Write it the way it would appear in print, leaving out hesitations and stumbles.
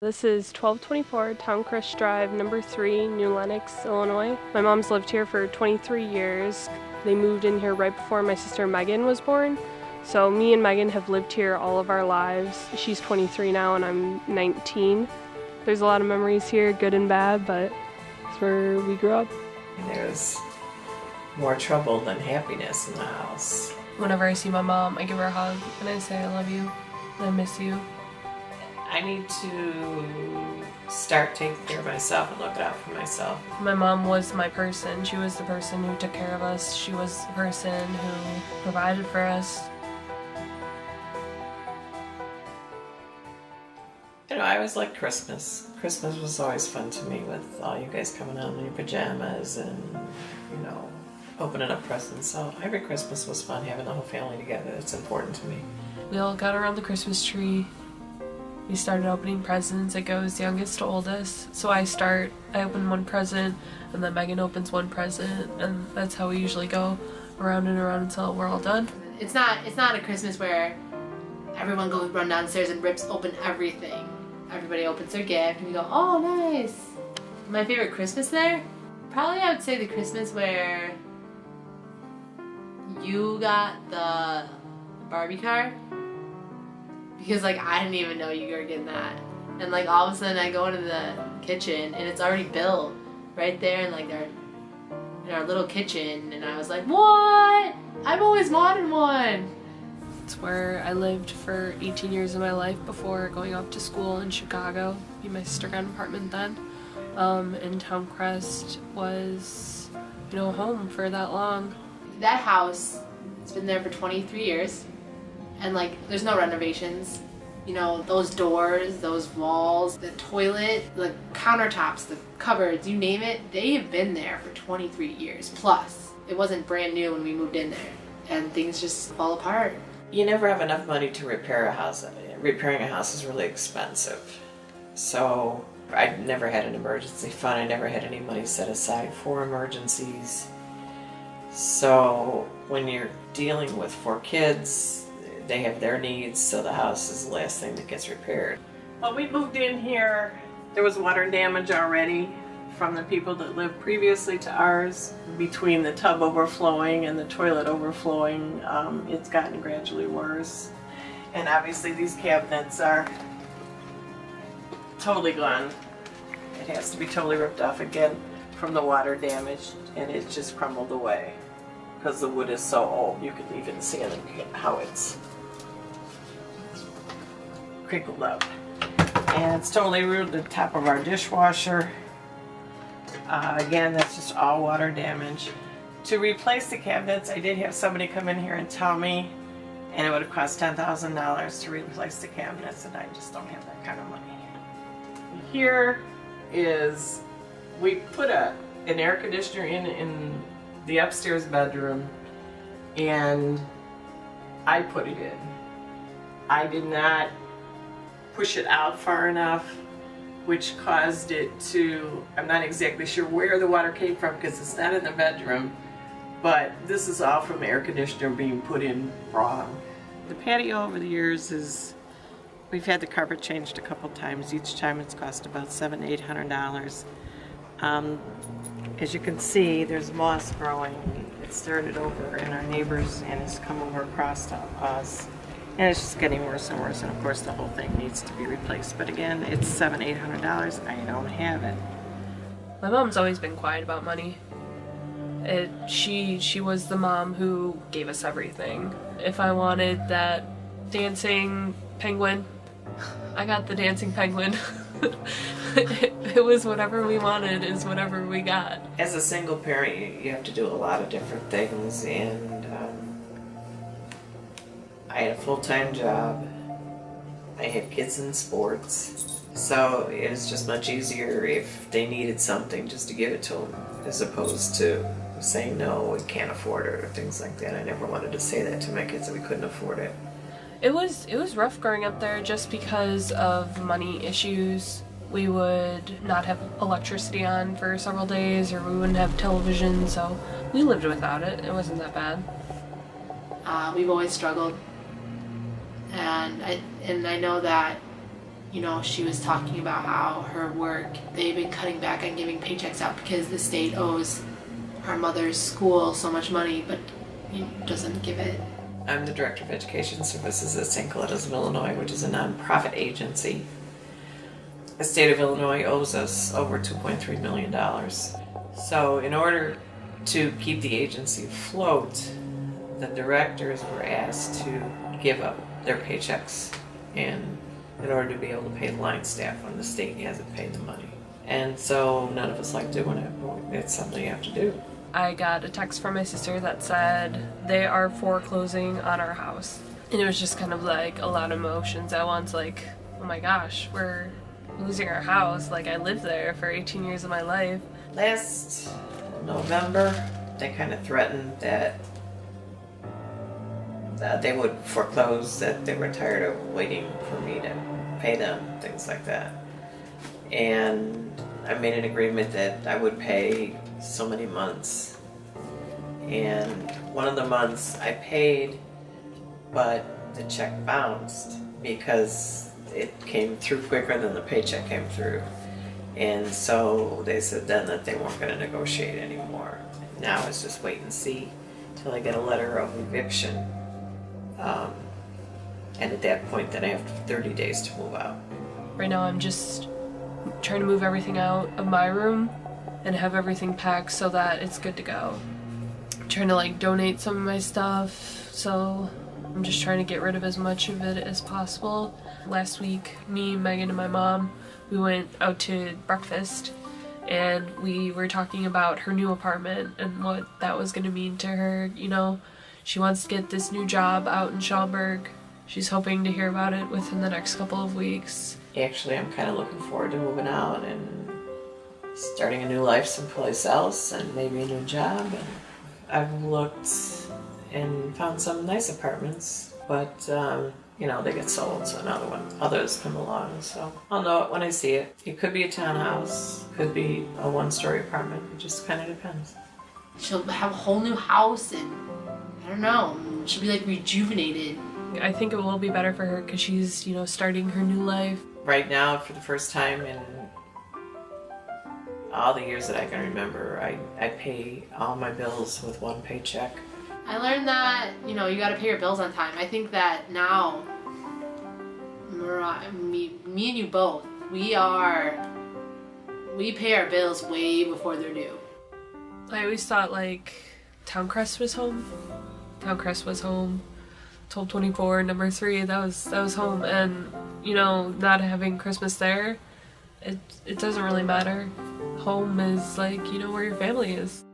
This is 1224 Towncrest Drive, number 3, New Lenox, Illinois. My mom's lived here for 23 years. They moved in here right before my sister Megan was born. So me and Megan have lived here all of our lives. She's 23 now and I'm 19. There's a lot of memories here, good and bad, but it's where we grew up. There's more trouble than happiness in the house. Whenever I see my mom, I give her a hug and I say I love you and I miss you. I need to start taking care of myself and looking out for myself. My mom was my person. She was the person who took care of us. She was the person who provided for us. You know, I always liked Christmas. Christmas was always fun to me with all you guys coming out in your pajamas and, you know, opening up presents. So every Christmas was fun, having the whole family together. It's important to me. We all got around the Christmas tree. We started opening presents. It goes youngest to oldest. So I open one present, and then Megan opens one present, and that's how we usually go around and around until we're all done. It's not a Christmas where everyone goes run downstairs and rips open everything. Everybody opens their gift, and we go, oh, nice. My favorite Christmas there? Probably I would say the Christmas where you got the Barbie car. Because like I didn't even know you were getting that, and like all of a sudden I go into the kitchen and it's already built right there in like in our little kitchen, and I was like, what? I've always wanted one. It's where I lived for 18 years of my life before going off to school in Chicago. My sister got an apartment then, and Towncrest was, you know, home for that long. That house, it's been there for 23 years. And like, there's no renovations. You know, those doors, those walls, the toilet, the countertops, the cupboards, you name it, they have been there for 23 years plus. It wasn't brand new when we moved in there, and things just fall apart. You never have enough money to repair a house. Repairing a house is really expensive. So I never had an emergency fund. I never had any money set aside for emergencies. So when you're dealing with 4 kids, they have their needs, so the house is the last thing that gets repaired. When we moved in here, there was water damage already from the people that lived previously to ours. Between the tub overflowing and the toilet overflowing, it's gotten gradually worse. And obviously these cabinets are totally gone. It has to be totally ripped off again from the water damage, and it just crumbled away because the wood is so old. You can even see how it's crinkled up. And it's totally ruined the top of our dishwasher. Again, that's just all water damage. To replace the cabinets, I did have somebody come in here and tell me, and it would have cost $10,000 to replace the cabinets, and I just don't have that kind of money. Here is, we put an air conditioner in the upstairs bedroom, and I put it in. I did not push it out far enough, which caused it to, I'm not exactly sure where the water came from because it's not in the bedroom, but this is all from the air conditioner being put in wrong. The patio over the years is, we've had the carpet changed a couple times. Each time it's cost about $700 to $800. As you can see, there's moss growing. It started over in our neighbors and it's come over across to us. And it's just getting worse and worse, and of course the whole thing needs to be replaced. But again, it's $700 to $800, and I don't have it. My mom's always been quiet about money. She was the mom who gave us everything. If I wanted that dancing penguin, I got the dancing penguin. It was whatever we wanted is whatever we got. As a single parent, you have to do a lot of different things, and I had a full-time job. I had kids in sports, so it was just much easier if they needed something just to give it to them, as opposed to saying no, we can't afford it, or things like that. I never wanted to say that to my kids that we couldn't afford it. It was rough growing up there just because of money issues. We would not have electricity on for several days, or we wouldn't have television, so we lived without it. It wasn't that bad. We've always struggled, and I know that you know, she was talking about how her work, they've been cutting back on giving paychecks out because the state owes her mother's school so much money, but doesn't give it. I'm the Director of Education Services at St. Clotilda's of Illinois, which is a nonprofit agency. The state of Illinois owes us over $2.3 million. So in order to keep the agency afloat, the directors were asked to give up their paychecks in order to be able to pay the line staff when the state hasn't paid the money. And so none of us like doing it, but it's something you have to do. I got a text from my sister that said they are foreclosing on our house. And it was just kind of like a lot of emotions at once, like, oh my gosh, we're losing our house. Like, I lived there for 18 years of my life. Last November, they kind of threatened that they would foreclose, that they were tired of waiting for me to pay them, things like that. And I made an agreement that I would pay so many months. And one of the months I paid, but the check bounced because it came through quicker than the paycheck came through. And so they said then that they weren't going to negotiate anymore. Now it's just wait and see till I get a letter of eviction. And at that point, then I have 30 days to move out. Right now I'm just trying to move everything out of my room and have everything packed so that it's good to go. I'm trying to like donate some of my stuff, so I'm just trying to get rid of as much of it as possible. Last week, me, Megan, and my mom, we went out to breakfast and we were talking about her new apartment and what that was going to mean to her. You know, she wants to get this new job out in Schaumburg. She's hoping to hear about it within the next couple of weeks. Actually, I'm kind of looking forward to moving out and starting a new life someplace else and maybe a new job. And I've looked and found some nice apartments, but you know, they get sold, so others come along. So I'll know it when I see it. It could be a townhouse, could be a one-story apartment. It just kind of depends. She'll have a whole new house and I don't know, she'll be like rejuvenated. I think it will be better for her because she's, you know, starting her new life. Right now, for the first time in all the years that I can remember, I pay all my bills with one paycheck. I learned that, you know, you gotta pay your bills on time. I think that now, me and you both, we pay our bills way before they're due. I always thought like Towncrest was home. Towncrest was home. 1224, number 3, that was home. And, you know, not having Christmas there, it doesn't really matter. Home is like, you know, where your family is.